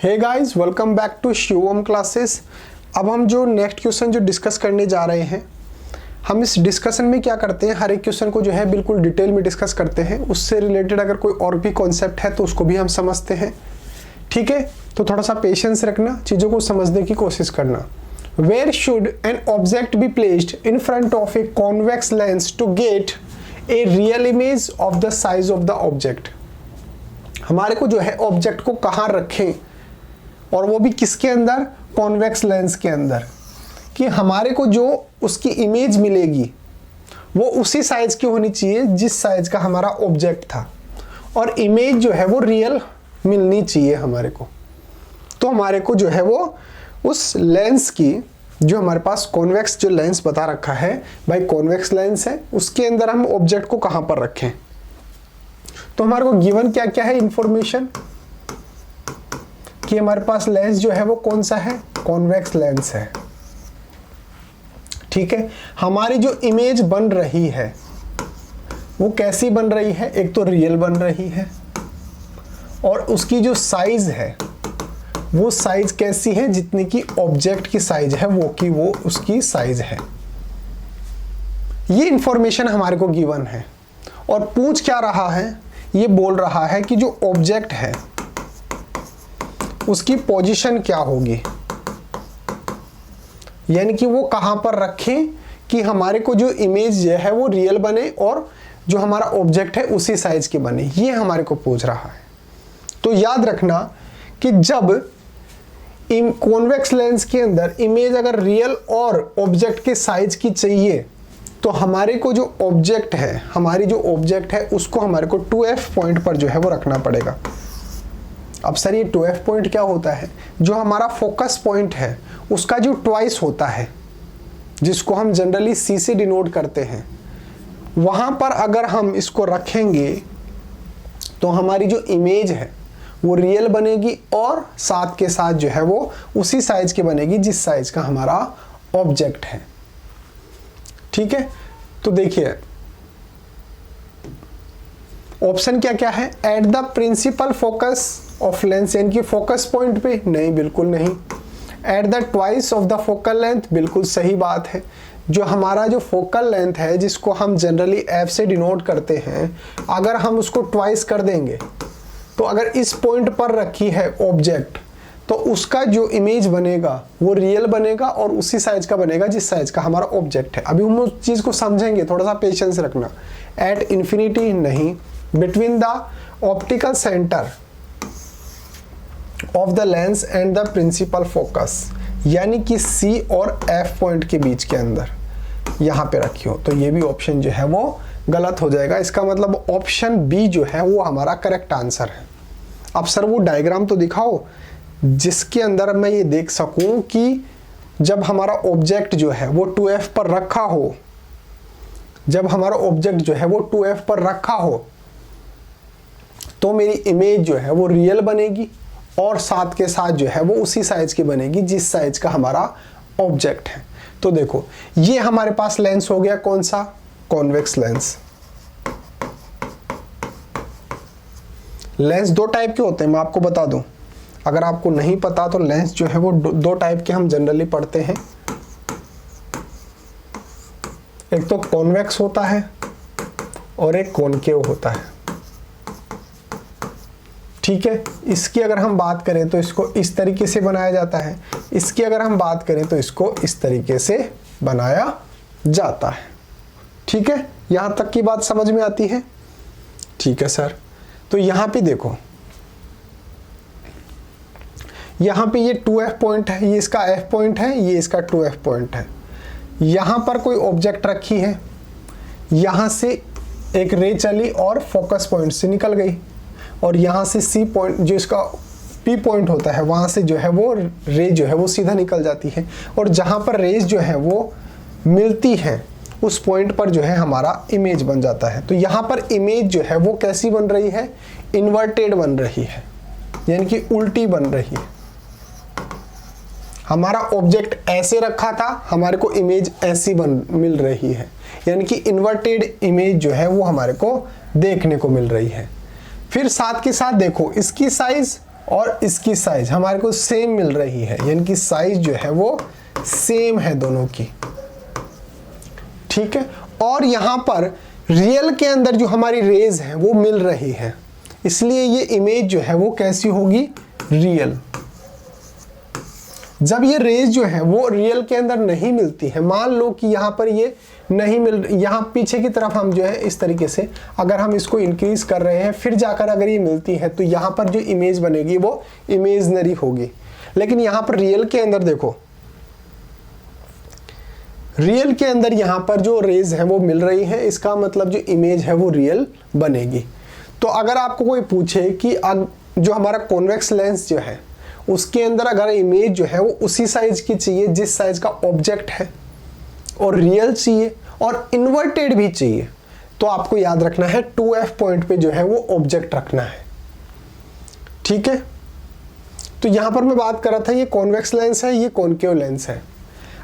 Hey guys, welcome back to Shivam classes. अब हम जो नेक्स्ट क्वेश्चन जो डिस्कस करने जा रहे हैं, हम इस डिस्कशन में क्या करते हैं, हर एक क्वेश्चन को जो है बिल्कुल डिटेल में डिस्कस करते हैं। उससे रिलेटेड अगर कोई और भी कॉन्सेप्ट है तो उसको भी हम समझते हैं। ठीक है, तो थोड़ा सा पेशेंस रखना, चीज़ों को समझने की कोशिश करना। Where should an object be placed in front of a convex lens to get a real image of the size of the object. हमारे को जो है ऑब्जेक्ट को कहाँ रखें, और वो भी किसके अंदर, कॉन्वेक्स लेंस के अंदर, कि हमारे को जो उसकी इमेज मिलेगी वो उसी साइज की होनी चाहिए जिस साइज का हमारा ऑब्जेक्ट था, और इमेज जो है वो रियल मिलनी चाहिए हमारे को। तो हमारे को जो है वो उस लेंस की, जो हमारे पास कॉन्वेक्स जो लेंस बता रखा है भाई, कॉन्वेक्स लेंस है, उसके अंदर हम ऑब्जेक्ट को कहाँ पर रखें। तो हमारे को गिवन क्या क्या है इंफॉर्मेशन, कि हमारे पास लेंस जो है वो कौन सा है, कॉन्वेक्स लेंस है। ठीक है, हमारी जो इमेज बन रही है वो कैसी बन रही है, एक तो रियल बन रही है, और उसकी जो साइज है वो साइज कैसी है, जितनी की ऑब्जेक्ट की साइज है वो उसकी साइज है। ये इंफॉर्मेशन हमारे को गिवन है। और पूछ क्या रहा है, ये बोल रहा है कि जो ऑब्जेक्ट है उसकी पोजीशन क्या होगी, यानी कि वो कहां पर रखें कि हमारे को जो इमेज है वो रियल बने और जो हमारा ऑब्जेक्ट है उसी साइज के बने। ये हमारे को पूछ रहा है। तो याद रखना कि जब कॉन्वेक्स लेंस के अंदर इमेज अगर रियल और ऑब्जेक्ट के साइज की चाहिए, तो हमारे को जो ऑब्जेक्ट है, हमारी जो ऑब्जेक्ट है उसको हमारे को 2f पॉइंट पर जो है वो रखना पड़ेगा। अब सर ये 2f पॉइंट क्या होता है, जो हमारा फोकस पॉइंट है उसका जो ट्वाइस होता है, जिसको हम जनरली C से डिनोट करते हैं, वहां पर अगर हम इसको रखेंगे तो हमारी जो इमेज है वो रियल बनेगी और साथ के साथ जो है वो उसी साइज की बनेगी जिस साइज का हमारा ऑब्जेक्ट है। ठीक है, तो देखिए ऑप्शन क्या क्या है, at the principal focus of lens, यानी कि फोकस पॉइंट पे, नहीं बिल्कुल नहीं। At the twice of the focal length, बिल्कुल सही बात है। जो हमारा जो फोकल लेंथ है जिसको हम जनरली f से डिनोट करते हैं, अगर हम उसको ट्वाइस कर देंगे, तो अगर इस पॉइंट पर रखी है ऑब्जेक्ट, तो उसका जो इमेज बनेगा वो रियल बनेगा और उसी साइज का बनेगा जिस साइज का हमारा ऑब्जेक्ट है। अभी हम उस चीज को समझेंगे, थोड़ा सा पेशेंस रखना। एट इन्फिनिटी नहीं, between the optical centre of the lens and the principal focus, यानी कि C और F पॉइंट के बीच के अंदर यहाँ पे रखी हो, तो ये भी ऑप्शन जो है वो गलत हो जाएगा। इसका मतलब ऑप्शन बी जो है वो हमारा करेक्ट आंसर है। अब सर वो डायग्राम तो दिखाओ जिसके अंदर मैं ये देख सकूं कि जब हमारा ऑब्जेक्ट जो है वो 2f पर रखा हो, जब हमारा ऑब्जेक्ट जो है वो 2f पर रखा हो, तो मेरी इमेज जो है वो रियल बनेगी और साथ के साथ जो है वो उसी साइज की बनेगी जिस साइज का हमारा ऑब्जेक्ट है। तो देखो ये हमारे पास लेंस हो गया, कौन सा, कॉन्वेक्स लेंस। लेंस दो टाइप के होते हैं, मैं आपको बता दूं, अगर आपको नहीं पता तो लेंस जो है वो दो टाइप के हम जनरली पढ़ते हैं। एक तो कॉन्वेक्स होता है और एक कॉनकेव होता है। ठीक है, इसकी अगर हम बात करें तो इसको इस तरीके से बनाया जाता है, इसकी अगर हम बात करें तो इसको इस तरीके से बनाया जाता है। ठीक है, यहां तक की बात समझ में आती है। ठीक है सर, तो यहां पे देखो, यहां पे ये 2f पॉइंट है, ये इसका f पॉइंट है, ये इसका 2f पॉइंट है। यहां पर कोई ऑब्जेक्ट रखी है, यहां से एक रे चली और फोकस पॉइंट से निकल गई, और यहाँ से C पॉइंट जो इसका P पॉइंट होता है वहाँ से जो है वो रे जो है वो सीधा निकल जाती है, और जहाँ पर रेज जो है वो मिलती है उस पॉइंट पर जो है हमारा इमेज बन जाता है। तो यहाँ पर इमेज जो है वो कैसी बन रही है, इन्वर्टेड बन रही है, यानी कि उल्टी बन रही है। हमारा ऑब्जेक्ट ऐसे रखा था, हमारे को इमेज ऐसी मिल रही है, यानी कि इन्वर्टेड इमेज जो है वो हमारे को देखने को मिल रही है। फिर साथ के साथ देखो इसकी साइज और इसकी साइज हमारे को सेम मिल रही है, यानी कि साइज जो है वो सेम है दोनों की, ठीक है। और यहाँ पर रियल के अंदर जो हमारी रेज है वो मिल रही है, इसलिए ये इमेज जो है वो कैसी होगी, रियल। जब ये रेज जो है वो रियल के अंदर नहीं मिलती है, मान लो कि यहाँ पर ये नहीं मिल, यहाँ पीछे की तरफ हम जो है इस तरीके से अगर हम इसको इंक्रीज कर रहे हैं, फिर जाकर अगर ये मिलती है तो यहाँ पर जो इमेज बनेगी वो इमेजनरी होगी। लेकिन यहाँ पर रियल के अंदर देखो, रियल के अंदर यहाँ पर जो रेज है वो मिल रही है, इसका मतलब जो इमेज है वो रियल बनेगी। तो अगर आपको कोई पूछे कि जो हमारा कॉन्वेक्स लेंस जो है उसके अंदर अगर इमेज जो है वो उसी साइज की चाहिए जिस साइज का ऑब्जेक्ट है, और रियल चाहिए और इन्वर्टेड भी चाहिए, तो आपको याद रखना है 2F पॉइंट पे जो है वो ऑब्जेक्ट रखना है, ठीक है। तो यहां पर मैं बात कर रहा था ये कॉन्वेक्स लेंस है, ये कॉनकेव लेंस है।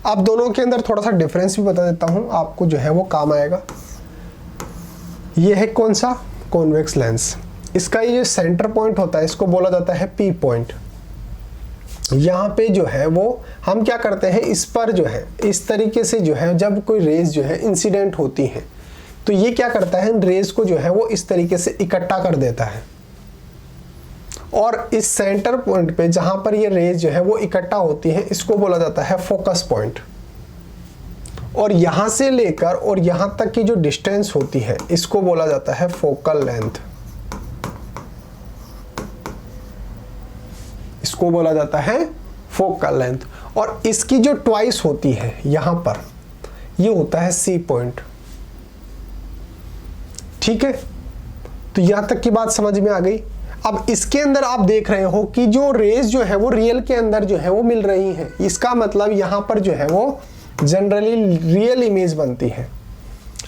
अब दोनों के अंदर थोड़ा सा डिफरेंस भी बता देता हूं, आपको जो है वो काम आएगा। ये है कौन सा, कॉन्वेक्स लेंस। इसका ये जो सेंटर पॉइंट होता है इसको बोला जाता है P पॉइंट। यहाँ पे जो है वो हम क्या करते हैं, इस पर जो है इस तरीके से जो है जब कोई रेज जो है इंसिडेंट होती है तो ये क्या करता है, रेज को जो है वो इस तरीके से इकट्ठा कर देता है, और इस सेंटर पॉइंट पे जहां पर ये रेज जो है वो इकट्ठा होती है इसको बोला जाता है फोकस पॉइंट। और यहां से लेकर और यहां तक की जो डिस्टेंस होती है इसको बोला जाता है फोकल लेंथ, इसको बोला जाता है फोकल लेंथ। और इसकी जो ट्वाइस होती है यहां पर, ये होता है C पॉइंट, ठीक है। तो यहां तक की बात समझ में आ गई। अब इसके अंदर आप देख रहे हो कि जो रेज जो है वो रियल के अंदर जो है वो मिल रही है, इसका मतलब यहां पर जो है वो जनरली रियल इमेज बनती है।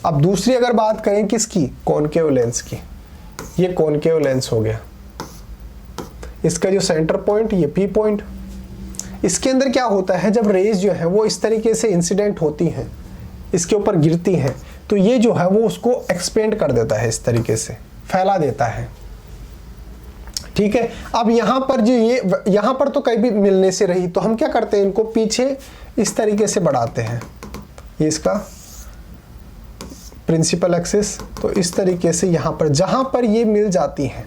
अब दूसरी अगर बात करें किसकी, कॉनकेव लेंस की, ये कॉनकेव लेंस हो गया, इसका जो सेंटर पॉइंट ये P पॉइंट। इसके अंदर क्या होता है, जब रेज जो है वो इस तरीके से इंसिडेंट होती हैं, इसके ऊपर गिरती हैं, तो ये जो है वो उसको एक्सपेंड कर देता है, इस तरीके से फैला देता है, ठीक है। अब यहाँ पर जो ये यहाँ पर तो कहीं भी मिलने से रही, तो हम क्या करते हैं, इनको पीछे इस तरीके से बढ़ाते हैं, ये इसका प्रिंसिपल एक्सिस। तो इस तरीके से यहाँ पर जहाँ पर ये मिल जाती हैं,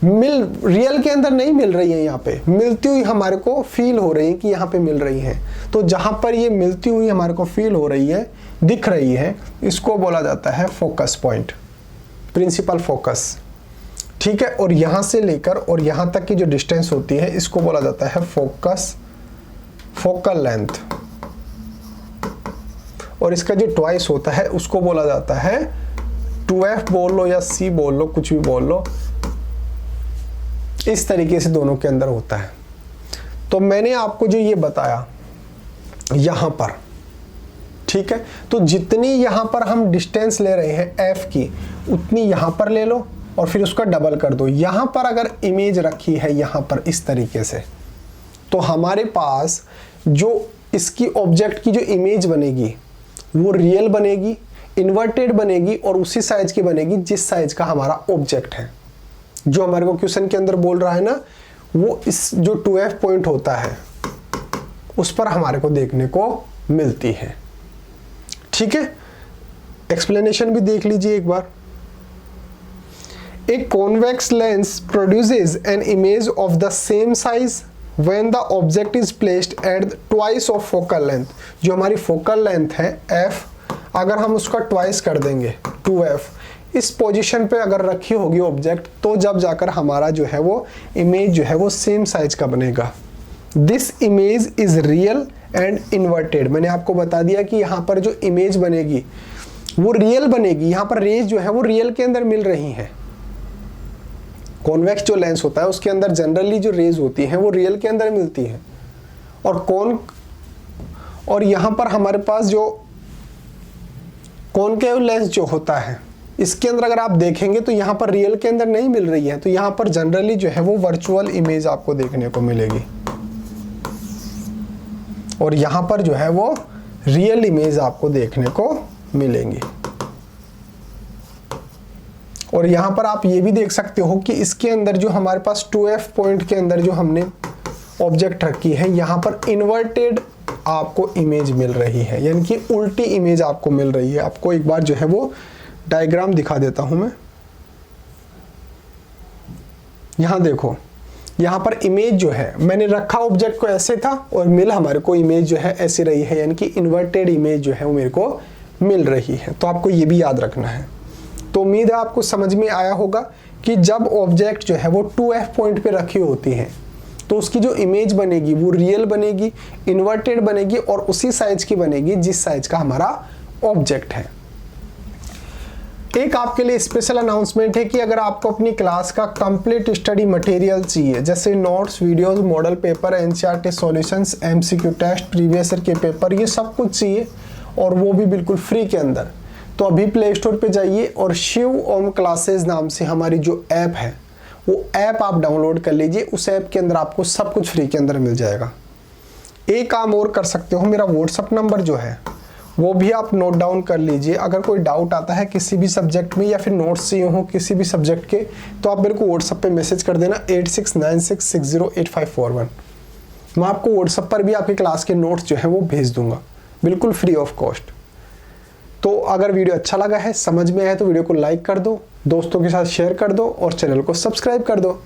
रियल के अंदर नहीं मिल रही है, यहाँ पे मिलती हुई हमारे को फील हो रही है कि यहाँ पे मिल रही है, तो जहां पर ये मिलती हुई हमारे को फील हो रही है, दिख रही है, इसको बोला जाता है फोकस पॉइंट, प्रिंसिपल फोकस, ठीक है। और यहां से लेकर और यहां तक की जो डिस्टेंस होती है इसको बोला जाता है फोकस, फोकल लेंथ। और इसका जो ट्वाइस होता है उसको बोला जाता है 2F बोल लो या C बोल लो, कुछ भी बोल लो, इस तरीके से दोनों के अंदर होता है। तो मैंने आपको जो ये बताया यहां पर, ठीक है, तो जितनी यहां पर हम डिस्टेंस ले रहे हैं F की, उतनी यहां पर ले लो और फिर उसका डबल कर दो। यहां पर अगर इमेज रखी है यहां पर इस तरीके से, तो हमारे पास जो इसकी ऑब्जेक्ट की जो इमेज बनेगी वो रियल बनेगी, इन्वर्टेड बनेगी और उसी साइज की बनेगी जिस साइज का हमारा ऑब्जेक्ट है। जो हमारे को क्वेश्चन के अंदर बोल रहा है ना, वो इस जो 2F पॉइंट होता है उस पर हमारे को देखने को मिलती है, ठीक है। एक्सप्लेनेशन भी देख लीजिए एक बार। A convex lens produces an image of the same size when the object is placed at twice of focal length। जो हमारी focal length है F, अगर हम उसका twice कर देंगे 2F, इस पोजीशन पे अगर रखी होगी ऑब्जेक्ट, तो जब जाकर हमारा जो है वो इमेज जो है वो सेम साइज का बनेगा। This image is real and inverted. मैंने आपको बता दिया कि यहाँ पर जो इमेज बनेगी वो रियल बनेगी, यहाँ पर रेज जो है वो रियल के अंदर मिल रही है। कॉन्वेक्स जो लेंस होता है उसके अंदर जनरली जो रेज होती हैं वो रियल के अंदर मिलती है, और यहाँ पर हमारे पास जो कॉनकेव लेंस जो होता है इसके अंदर अगर आप देखेंगे तो यहाँ पर रियल के अंदर नहीं मिल रही है, तो यहाँ पर जनरली जो है वो वर्चुअल इमेज आपको देखने को मिलेगी, और यहाँ पर जो है वो रियल इमेज आपको देखने को मिलेंगी। और यहाँ पर आप ये भी देख सकते हो कि इसके अंदर जो हमारे पास 2F पॉइंट के अंदर जो हमने ऑब्जेक्ट रखी है, यहाँ पर इन्वर्टेड आपको इमेज मिल रही है, यानी कि उल्टी इमेज आपको मिल रही है। आपको एक बार जो है वो डायग्राम दिखा देता हूं मैं। यहां देखो, यहां पर इमेज जो है, मैंने रखा ऑब्जेक्ट को ऐसे था और मिल हमारे को इमेज जो है ऐसी रही है, यानी कि इन्वर्टेड इमेज जो है वो मेरे को मिल रही है। तो आपको ये भी याद रखना है। तो उम्मीद है आपको समझ में आया होगा कि जब ऑब्जेक्ट जो है वो 2F पॉइंट पे रखी होती है तो उसकी जो इमेज बनेगी वो रियल बनेगी, इन्वर्टेड बनेगी और उसी साइज की बनेगी जिस साइज का हमारा ऑब्जेक्ट है। एक आपके लिए स्पेशल अनाउंसमेंट है कि अगर आपको अपनी क्लास का कंप्लीट स्टडी मटेरियल चाहिए, जैसे notes, videos, model paper, NCERT solutions, MCQ test, previous year के पेपर, ये सब कुछ चाहिए और वो भी बिल्कुल फ्री के अंदर, तो अभी प्ले स्टोर पे जाइए और शिव ओम क्लासेस नाम से हमारी जो ऐप है वो ऐप आप डाउनलोड कर लीजिए। उस ऐप के अंदर आपको सब कुछ फ्री के अंदर मिल जाएगा। एक काम और कर सकते हो, मेरा व्हाट्सअप नंबर जो है वो भी आप नोट डाउन कर लीजिए। अगर कोई डाउट आता है किसी भी सब्जेक्ट में या फिर नोट्स चाहिए हो किसी भी सब्जेक्ट के, तो आप मेरे को व्हाट्सअप पे मैसेज कर देना 8696608541। मैं आपको व्हाट्सअप पर भी आपकी क्लास के नोट्स जो है वो भेज दूंगा, बिल्कुल फ्री ऑफ कॉस्ट। तो अगर वीडियो अच्छा लगा है, समझ में आया, तो वीडियो को लाइक कर दो, दोस्तों के साथ शेयर कर दो और चैनल को सब्सक्राइब कर दो।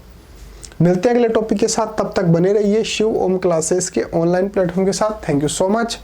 मिलते हैं अगले टॉपिक के साथ, तब तक बने रहिए शिव ओम क्लासेस के ऑनलाइन प्लेटफॉर्म के साथ। Thank you so much.